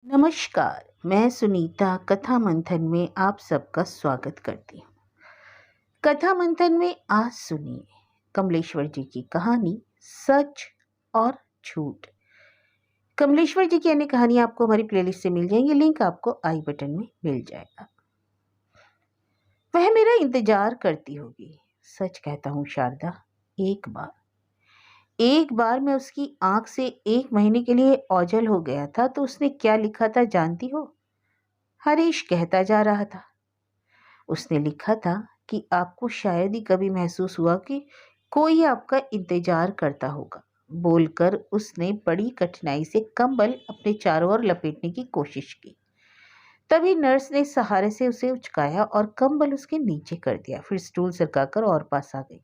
नमस्कार, मैं सुनीता कथा मंथन में आप सबका स्वागत करती हूँ। कथा मंथन में आज सुनिए कमलेश्वर जी की कहानी सच और झूठ। कमलेश्वर जी की अन्य कहानी आपको हमारी प्लेलिस्ट से मिल जाएंगी, लिंक आपको आई बटन में मिल जाएगा। वह मेरा इंतजार करती होगी, सच कहता हूँ शारदा। एक बार मैं उसकी आंख से 1 महीने के लिए ओझल हो गया था, तो उसने क्या लिखा था जानती हो? हरीश कहता जा रहा था। उसने लिखा था कि आपको शायद ही कभी महसूस हुआ कि कोई आपका इंतजार करता होगा। बोलकर उसने बड़ी कठिनाई से कंबल अपने चारों ओर लपेटने की कोशिश की। तभी नर्स ने सहारे से उसे उचकाया और कंबल उसके नीचे कर दिया। फिर स्टूल सरकाकर और पास आ गई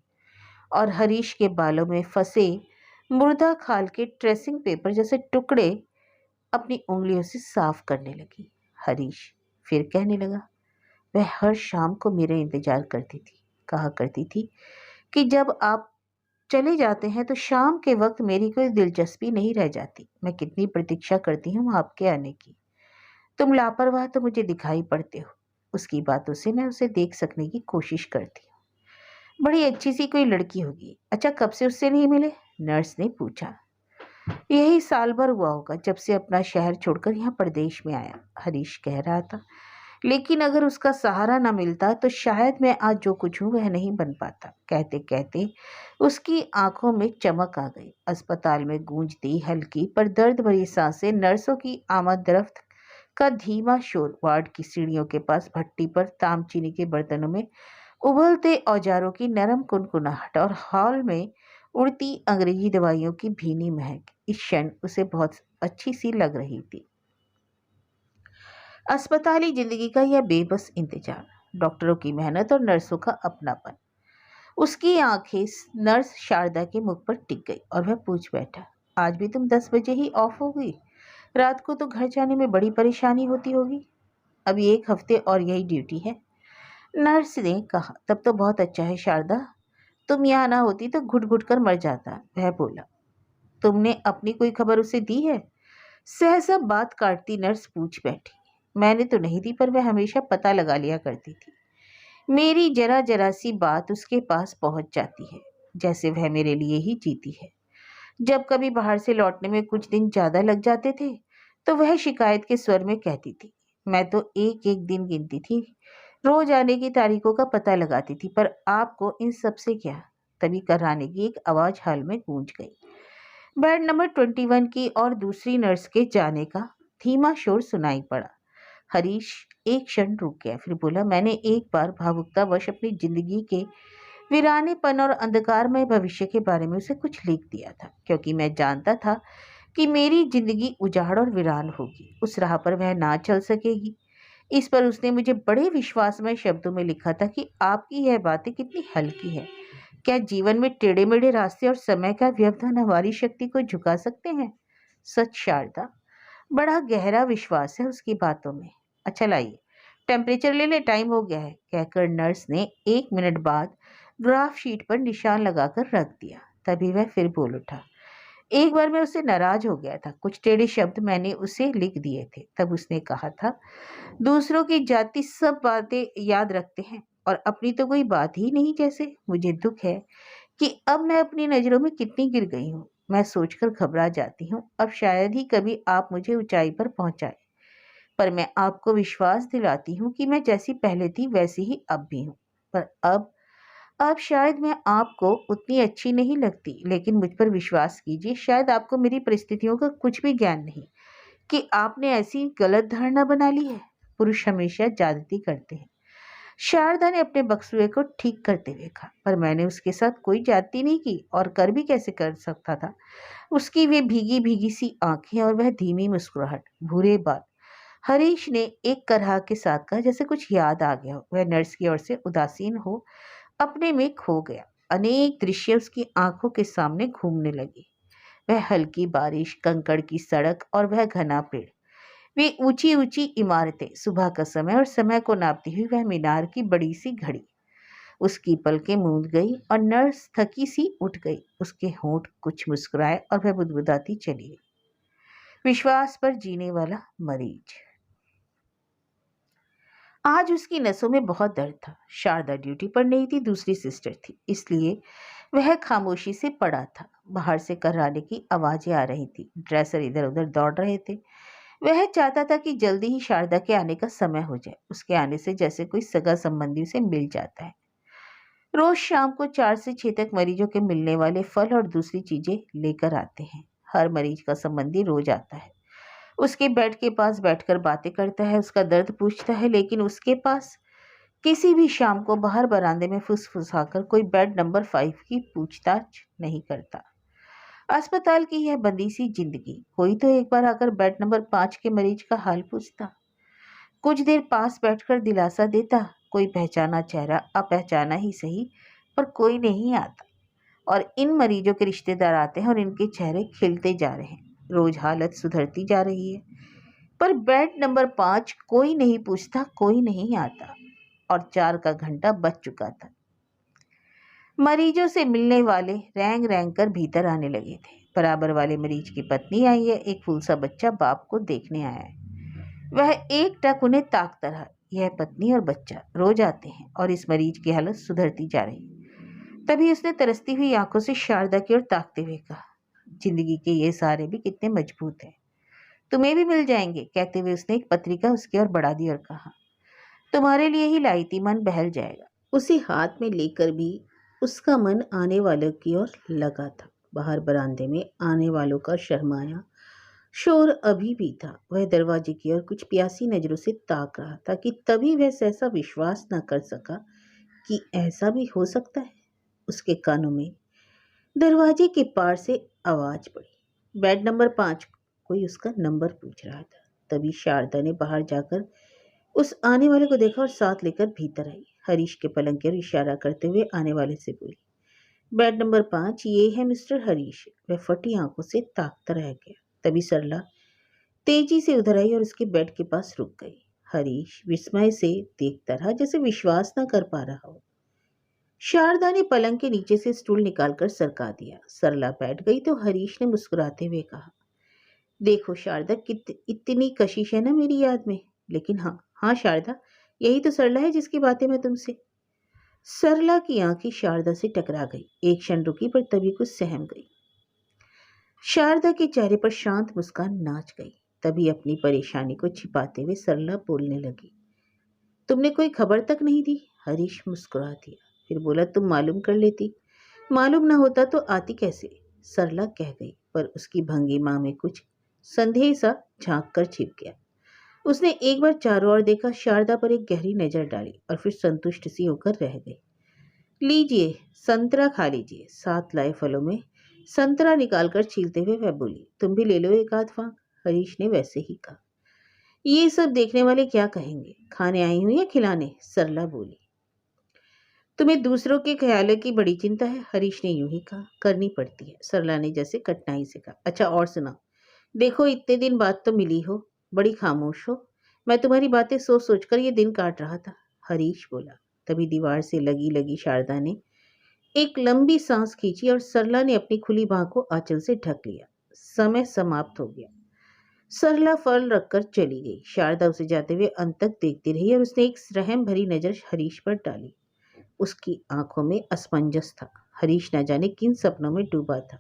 और हरीश के बालों में फंसे मुर्दा खाल के ट्रेसिंग पेपर जैसे टुकड़े अपनी उंगलियों से साफ करने लगी। हरीश फिर कहने लगा, वह हर शाम को मेरा इंतजार करती थी। कहा करती थी कि जब आप चले जाते हैं तो शाम के वक्त मेरी कोई दिलचस्पी नहीं रह जाती। मैं कितनी प्रतीक्षा करती हूँ आपके आने की। तुम लापरवाह तो मुझे दिखाई पड़ते हो। उसकी बातों से मैं उसे देख सकने की कोशिश करती हूँ। बड़ी अच्छी सी कोई लड़की होगी। अच्छा, कब से उससे नहीं मिले? नर्स ने पूछा। यही साल भर हुआ होगा, जब से अपना शहर छोड़कर यहाँ प्रदेश में आया, हरीश कह रहा था। लेकिन अगर उसका सहारा न मिलता तो शायद मैं आज जो कुछ हूँ वह नहीं बन पाता। कहते कहते उसकी आंखों में चमक आ गई। अस्पताल में गूंजती हल्की पर दर्द भरी सांसें, नर्सों की आमद रफ्त का धीमा शोर, वार्ड की सीढ़ियों के पास भट्टी पर तामचीनी के बर्तनों में उबलते औजारों की नरम कुनकुनाहट और हॉल में उड़ती अंग्रेजी दवाइयों की भीनी महक इस क्षण उसे बहुत अच्छी सी लग रही थी। अस्पताली जिंदगी का यह बेबस इंतजार, डॉक्टरों की मेहनत और नर्सों का अपनापन। उसकी आंखें नर्स शारदा के मुख पर टिक गई और वह पूछ बैठा, आज भी तुम 10 बजे ही ऑफ हो गई? रात को तो घर जाने में बड़ी परेशानी होती होगी। अभी 1 हफ्ते और यही ड्यूटी है। नर्स ने कहा, तब तो बहुत अच्छा है शारदा, तुम यहाँ ना होती तो घुट घुट कर मर जाता। वह बोला, तुमने अपनी कोई खबर उसे दी है? सहसा बात काटती नर्स पूछ बैठी। मैंने तो नहीं दी, पर वह हमेशा पता लगा लिया करती थी। मेरी जरा जरा सी बात उसके पास पहुंच जाती है, जैसे वह मेरे लिए ही जीती है। जब कभी बाहर से लौटने में कुछ दिन ज्यादा लग जाते थे तो वह शिकायत के स्वर में कहती थी, मैं तो एक एक दिन गिनती थी, रोज आने की तारीखों का पता लगाती थी, पर आपको इन सब से क्या? तभी कराने की एक आवाज हाल में गूंज गई। बेड नंबर 21 की और दूसरी नर्स के जाने का धीमा शोर सुनाई पड़ा। हरीश एक क्षण रुक गया, फिर बोला, मैंने एक बार भावुकतावश अपनी जिंदगी के वीरानेपन और अंधकारमय भविष्य के बारे में उसे कुछ लिख दिया था, क्योंकि मैं जानता था कि मेरी जिंदगी उजाड़ और वीरान होगी। उस राह पर वह ना चल सकेगी। इस पर उसने मुझे बड़े विश्वासमय शब्दों में लिखा था कि आपकी यह बातें कितनी हल्की है। क्या जीवन में टेढ़े मेढ़े रास्ते और समय का व्यवधान हमारी शक्ति को झुका सकते हैं? सच शारदा, बड़ा गहरा विश्वास है उसकी बातों में। अच्छा लाइए, टेम्परेचर ले ले, टाइम हो गया है, कहकर नर्स ने 1 मिनट बाद ग्राफ शीट पर निशान लगाकर रख दिया। तभी वह फिर बोल उठा, एक बार मैं उससे नाराज हो गया था, कुछ टेढ़े शब्द मैंने उसे लिख दिए थे। तब उसने कहा था, दूसरों की जाति सब बातें याद रखते हैं और अपनी तो कोई बात ही नहीं जैसे। मुझे दुख है कि अब मैं अपनी नजरों में कितनी गिर गई हूँ। मैं सोचकर घबरा जाती हूँ, अब शायद ही कभी आप मुझे ऊंचाई पर पहुंचाए। पर मैं आपको विश्वास दिलाती हूँ कि मैं जैसी पहले थी वैसी ही अब भी हूँ। पर अब शायद मैं आपको उतनी अच्छी नहीं लगती, लेकिन मुझ पर विश्वास कीजिए, शायद आपको मेरी परिस्थितियों का कुछ भी ज्ञान नहीं कि आपने ऐसी गलत धारणा बना ली है। पुरुष हमेशा ज्यादती करते हैं। शारदा ने अपने बक्सुए को ठीक करते हुए कहा, पर मैंने उसके साथ कोई ज्यादती नहीं की, और कर भी कैसे कर सकता था? उसकी वे भीगी भीगी सी आंखें और वह धीमी मुस्कुराहट, भूरे बाल। हरीश ने एक करहा के साथ कहा, जैसे कुछ याद आ गया हो। वह नर्स की ओर से उदासीन हो अपने में खो गया। अनेक दृश्य उसकी आंखों के सामने घूमने लगे। वह हल्की बारिश, कंकड़ की सड़क और वह घना पेड़, वे ऊंची ऊंची इमारतें, सुबह का समय और समय को नापती हुई वह मीनार की बड़ी सी घड़ी। उसकी पलकें मूंद गई और नर्स थकी सी उठ गई। उसके होंठ कुछ मुस्कुराए और वह बुदबुदाती चली गई, विश्वास पर जीने वाला मरीज। आज उसकी नसों में बहुत दर्द था। शारदा ड्यूटी पर नहीं थी, दूसरी सिस्टर थी, इसलिए वह खामोशी से पड़ा था। बाहर से कराने की आवाजें आ रही थी, ड्रेसर इधर उधर दौड़ रहे थे। वह चाहता था कि जल्दी ही शारदा के आने का समय हो जाए। उसके आने से जैसे कोई सगा संबंधी उसे मिल जाता है। रोज शाम को 4 से 6 तक मरीजों के मिलने वाले फल और दूसरी चीजें लेकर आते हैं। हर मरीज का संबंधी रोज आता है, उसके बेड के पास बैठकर बातें करता है, उसका दर्द पूछता है, लेकिन उसके पास किसी भी शाम को बाहर बरामदे में फुसफुसाकर कोई बेड नंबर 5 की पूछताछ नहीं करता। अस्पताल की यह बंदी सी जिंदगी, कोई तो एक बार आकर बेड नंबर 5 के मरीज का हाल पूछता, कुछ देर पास बैठकर दिलासा देता। कोई पहचाना चेहरा, अपहचाना ही सही, पर कोई नहीं आता। और इन मरीजों के रिश्तेदार आते हैं और इनके चेहरे खिलते जा रहे हैं। रोज हालत सुधरती जा रही है, पर बेड नंबर 5 कोई नहीं पूछता, कोई नहीं आता। और 4 का घंटा बज चुका था। मरीजों से मिलने वाले रैंग रैंग कर भीतर आने लगे थे। बराबर वाले मरीज की पत्नी आई है, एक फूल सा बच्चा बाप को देखने आया है। वह एक टक उन्हें ताकता रहा। यह पत्नी और बच्चा रोज आते हैं और इस मरीज की हालत सुधरती जा रही है। तभी उसने तरसती हुई आंखों से शारदा की ओर ताकते हुए कहा, जिंदगी के ये सहारे भी कितने मजबूत हैं, तुम्हें भी मिल जाएंगे। कहते हुए उसने एक पत्रिका उसकी ओर बढ़ा दी और कहा, तुम्हारे लिए ही लाई थी, मन बहल जाएगा। उसे हाथ में लेकर भी उसका मन आने वालों की ओर लगा था। बाहर बरामदे में आने वालों का शर्माया शोर अभी भी था। वह दरवाजे की ओर कुछ प्यासी नजरों से ताक रहा था कि तभी वह सहसा विश्वास न कर सका कि ऐसा भी हो सकता है। उसके कानों में दरवाजे के पार से आवाज पड़ी, बेड नंबर 5। कोई उसका नंबर पूछ रहा था। तभी शारदा ने बाहर जाकर उस आने वाले को देखा और साथ लेकर भीतर आई। हरीश के पलंग की ओर इशारा करते हुए आने वाले से बोली, बेड नंबर 5, ये है मिस्टर हरीश। वह फटी आंखों से ताकता रह गया। तभी सरला तेजी से उधर आई और उसके बेड के पास रुक गई। हरीश विस्मय से देखता रहा, जैसे विश्वास न कर पा रहा हो। शारदा ने पलंग के नीचे से स्टूल निकालकर सरका दिया। सरला बैठ गई तो हरीश ने मुस्कुराते हुए कहा, देखो शारदा, इतनी कशिश है ना मेरी याद में। लेकिन हाँ हाँ शारदा, यही तो सरला है जिसकी बातें मैं तुमसे। सरला की आंखें शारदा से टकरा गई। एक क्षण रुकी, पर तभी कुछ सहम गई। शारदा के चेहरे पर शांत मुस्कान नाच गई। तभी अपनी परेशानी को छिपाते हुए सरला बोलने लगी, तुमने कोई खबर तक नहीं दी। हरीश मुस्कुरा दिया, फिर बोला, तुम मालूम कर लेती। मालूम ना होता तो आती कैसे, सरला कह गई, पर उसकी भंगिमा में कुछ संदेह सा झांक कर छिप गया। उसने एक बार चारों ओर देखा, शारदा पर एक गहरी नजर डाली और फिर संतुष्ट सी होकर रह गई। लीजिए, संतरा खा लीजिए। साथ लाए फलों में संतरा निकालकर छीलते हुए वह बोली, तुम भी ले लो एक आध फांक। हरीश ने वैसे ही कहा। ये सब देखने वाले क्या कहेंगे, खाने आई हूं या खिलाने, सरला बोली। तुम्हें दूसरों के ख्यालों की बड़ी चिंता है, हरीश ने यूं ही कहा। करनी पड़ती है, सरला ने जैसे कठिनाई से कहा। अच्छा और सुनाओ। देखो इतने दिन बाद तो मिली हो, बड़ी खामोश हो। मैं तुम्हारी बातें सोच सोच कर ये दिन काट रहा था, हरीश बोला। तभी दीवार से लगी लगी शारदा ने एक लंबी सांस खींची और सरला ने अपनी खुली बाह को आंचल से ढक लिया। समय समाप्त हो गया। सरला फल रखकर चली गई। शारदा उसे जाते हुए अंत तक देखती रही और उसने एक रहम भरी नजर हरीश पर डाली। उसकी आंखों में असमंजस था। हरीश न जाने किन सपनों में डूबा था।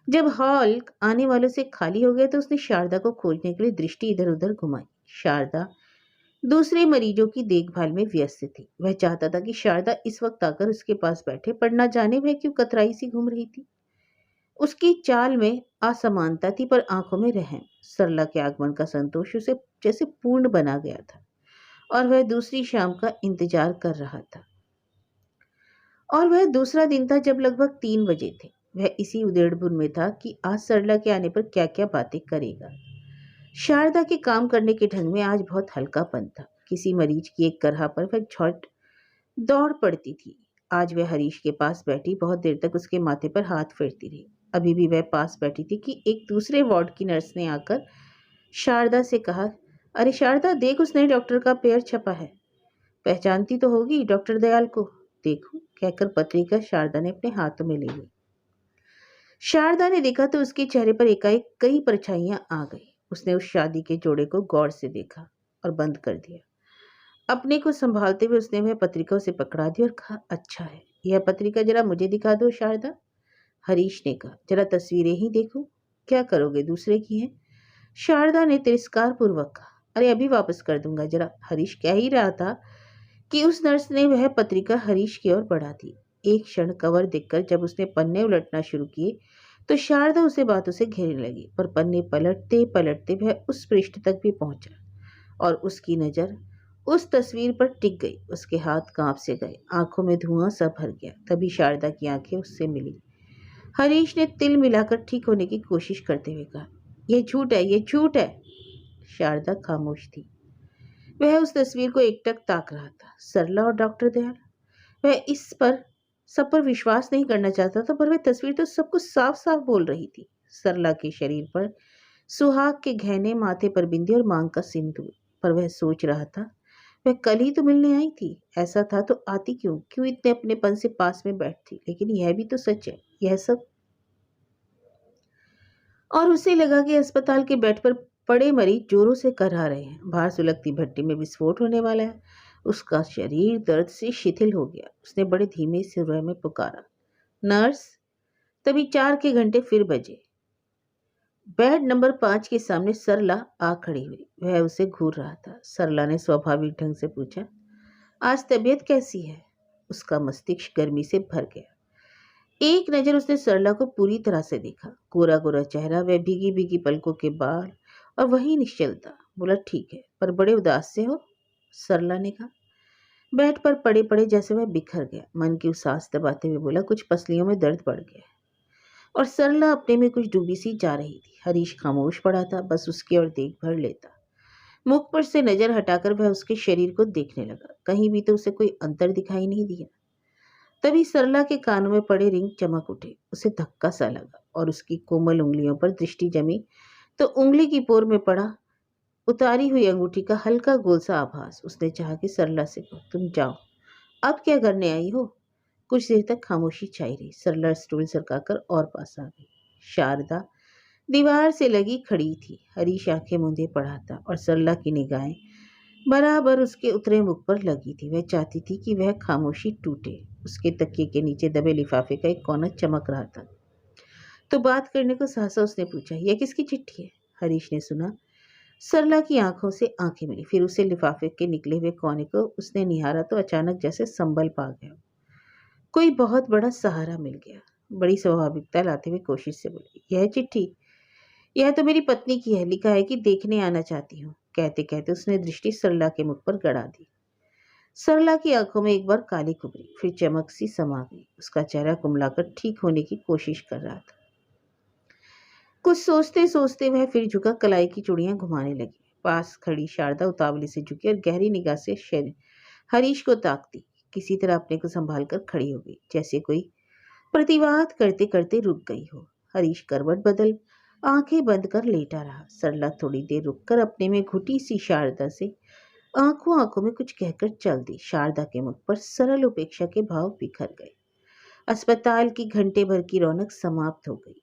जब हॉल आने वालों से खाली हो गया तो उसने शारदा को खोजने के लिए दृष्टि इधर उधर घुमाई। शारदा दूसरे मरीजों की देखभाल में व्यस्त थी। वह चाहता था कि शारदा इस वक्त आकर उसके पास बैठे, पर न जाने वह क्यों कतराई सी घूम रही थी। उसकी चाल में असमानता थी, पर आंखों में रहम। सरला के आगमन का संतोष उसे जैसे पूर्ण बना गया था और वह दूसरी शाम का इंतजार कर रहा था। और वह दूसरा दिन था जब लगभग 3 बजे थे। वह इसी उधेड़बुन में था कि आज सरला के आने पर क्या क्या बातें करेगा। शारदा के काम करने के ढंग में आज बहुत हल्कापन था। किसी मरीज की एक करहा पर वह झट दौड़ पड़ती थी। आज वह हरीश के पास बैठी बहुत देर तक उसके माथे पर हाथ फेरती रही। अभी भी वह पास बैठी थी कि एक दूसरे वार्ड की नर्स ने आकर शारदा से कहा, अरे शारदा, देख उस नए डॉक्टर का पेयर छपा है, पहचानती तो होगी डॉक्टर दयाल को। देखो, कहकर पत्रिका शारदा ने अपने हाथों में ले ली। शारदा ने देखा तो उसके चेहरे पर एकाएक कई परछाइयां आ गई। उसने उस शादी के जोड़े को गौर से देखा और बंद कर दिया। अपने को संभालते हुए उसने वह पत्रिका उसे पकड़ा दी और कहा, अच्छा है, यह पत्रिका जरा मुझे दिखा दो शारदा। हरीश ने कहा, जरा तस्वीरें ही देखो। क्या करोगे, दूसरे की हैं। शारदा ने तिरस्कार पूर्वक कहा, अरे अभी वापस कर दूंगा जरा। हरीश कह ही रहा था कि उस नर्स ने वह पत्रिका हरीश की ओर बढ़ा दी। एक क्षण कवर देखकर जब उसने पन्ने उलटना शुरू किए तो शारदा उसे बातों से घेरने लगी, पर पन्ने पलटते पलटते वह उस पृष्ठ तक भी पहुंचा और उसकी नजर उस तस्वीर पर टिक गई। उसके हाथ कांप से गए, आंखों में धुआं सा भर गया। तभी शारदा की आंखें उससे मिली। हरीश ने तिल मिलाकर ठीक होने की कोशिश करते हुए कहा, यह झूठ है, यह झूठ है। शारदा खामोश थी। वह उस तस्वीर को एकटक ताक रहा था। सरला और डॉक्टर दयाल, वह इस पर सब पर विश्वास नहीं करना चाहता था, पर वह तस्वीर तो सब कुछ साफ साफ बोल रही थी। सरला के शरीर पर सुहाग के गहने, माथे पर बिंदी और मांग का सिंदूर। पर वह सोच रहा था, वह कल ही तो मिलने आई थी। ऐसा था तो आती क्यों, क्यों इतने अपनेपन से पास में बैठती। लेकिन यह भी तो सच है, यह सब। और उसे लगा कि अस्पताल के बेड पर पड़े मरीज जोरों से करहा रहे हैं, बाहर सुलगती भट्टी में विस्फोट होने वाला है। उसका शरीर दर्द से शिथिल हो गया। उसने बड़े धीमे सुर में पुकारा, नर्स। तभी 4 के घंटे फिर बजे। बेड नंबर 5 के सामने सरला आ खड़ी हुई। वह उसे घूर रहा था। सरला ने स्वाभाविक ढंग से पूछा, आज तबीयत कैसी है। उसका मस्तिष्क गर्मी से भर गया। एक नजर उसने सरला को पूरी तरह से देखा। गोरा गोरा चेहरा, वह भीगी भीगी पलकों के बाल और वही निश्चलता। बोला, ठीक है, पर बड़े उदास से हो। सरला ने कहा। बेड पर पड़े पड़े जैसे वह बिखर गया। मन की उसास दबाते हुए बोला, कुछ पसलियों में दर्द बढ़ गया। और सरला अपने में कुछ डूबी सी जा रही थी। हरीश खामोश पड़ा था, बस उसकी ओर देख भर लेता। मुख पर से नजर हटाकर वह उसके शरीर को देखने लगा। कहीं भी तो उसे कोई अंतर दिखाई नहीं दिया। तभी सरला के कानों में पड़े रिंग चमक उठे। उसे धक्का सा लगा और उसकी कोमल उंगलियों पर दृष्टि जमी तो उंगली की पोर में पड़ा उतारी हुई अंगूठी का हल्का गोल सा आभास। उसने चाहा कि सरला से कहो, तुम जाओ, अब क्या करने आई हो। कुछ देर तक खामोशी छाई रही। सरला स्टूल सरकाकर और पास आ गई। शारदा दीवार से लगी खड़ी थी। हरीश आंखें मूंदे पड़ा था और सरला की निगाहें बराबर उसके उतरे मुख पर लगी थी। वह चाहती थी कि वह खामोशी टूटे। उसके तकिए के नीचे दबे लिफाफे का एक कोना चमक रहा था। तो बात करने को सहसा उसने पूछा, यह किसकी चिट्ठी है। हरीश ने सुना। सरला की आंखों से आंखें मिली। फिर उसे लिफाफे के निकले हुए कोने को उसने निहारा तो अचानक जैसे संबल पा गया। कोई बहुत बड़ा सहारा मिल गया। बड़ी स्वाभाविकता लाते हुए कोशिश से बोली, यह चिट्ठी, यह तो मेरी पत्नी की है। लिखा है कि देखने आना चाहती हूँ। कहते कहते उसने दृष्टि सरला के मुख पर गड़ा दी। सरला की आंखों में एक बार काली कुबरी, फिर चमक सी समा गई। उसका चेहरा कुमलाकर ठीक होने की कोशिश कर रहा था। कुछ सोचते सोचते वह फिर झुका, कलाई की चूड़ियां घुमाने लगी। पास खड़ी शारदा उतावली से झुकी और गहरी निगाह से हरीश को ताकती। किसी तरह अपने को संभाल कर खड़ी हो गई, जैसे कोई प्रतिवाद करते करते रुक गई हो। हरीश करवट बदल आंखें बंद कर लेटा रहा। सरला थोड़ी देर रुककर अपने में घुटी सी शारदा से आंखों आंखों में कुछ कहकर चल दी। शारदा के मुख पर सरल उपेक्षा के भाव बिखर गए। अस्पताल की घंटे भर की रौनक समाप्त हो गई।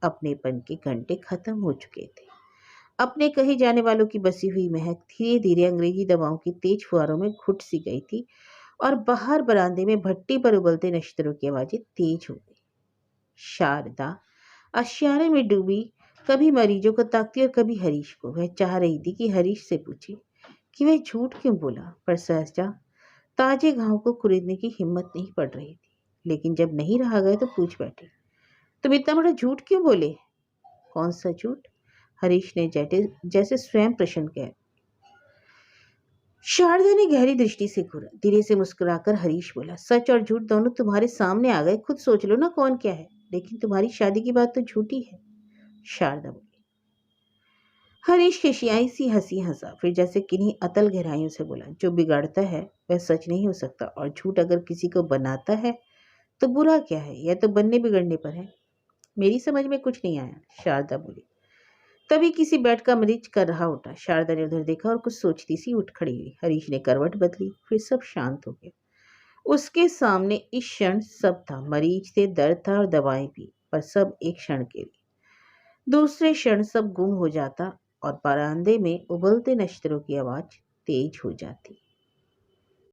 अपनेपन के घंटे खत्म हो चुके थे। अपने कहे जाने वालों की बसी हुई महक धीरे धीरे अंग्रेजी दवाओं की तेज फुहारों में घुट सी गई थी और बाहर बरामदे में भट्टी पर उबलते नश्तरों की आवाजें तेज हो गई। शारदा आश्चर्य में डूबी, कभी मरीजों को ताकती और कभी हरीश को। वह चाह रही थी कि हरीश से पूछे कि वह झूठ क्यों बोला, पर सहसा ताजे घाव को कुरेदने की हिम्मत नहीं पड़ रही थी। लेकिन जब नहीं रहा गया तो पूछ बैठे, तुम इतना बड़ा झूठ क्यों बोले। कौन सा झूठ। हरीश ने जैसे स्वयं प्रश्न किया। शारदा ने गहरी दृष्टि से घूरा। धीरे से मुस्कुराकर हरीश बोला, सच और झूठ दोनों तुम्हारे सामने आ गए, खुद सोच लो ना कौन क्या है। लेकिन तुम्हारी शादी की बात तो झूठी है, शारदा बोली। हरीश खिसियाई सी हंसी हंसा, फिर जैसे किन्हीं अतल गहराइयों से बोला, जो बिगाड़ता है वह सच नहीं हो सकता, और झूठ अगर किसी को बनाता है तो बुरा क्या है, यह तो बनने बिगड़ने पर है। मेरी समझ में कुछ नहीं आया, शारदा बोली। तभी किसी बेड का मरीज कर रहा उठा। शारदा ने उधर देखा और कुछ सोचती सी उठ खड़ी हुई। हरीश ने करवट बदली, फिर सब शांत हो गया। उसके सामने इस क्षण सब था, मरीज थे, दर्द था और दवाएं भी। पर सब एक क्षण के लिए। दूसरे क्षण सब गुम हो जाता और बरामदे में उबलते नश्तरों की आवाज तेज हो जाती।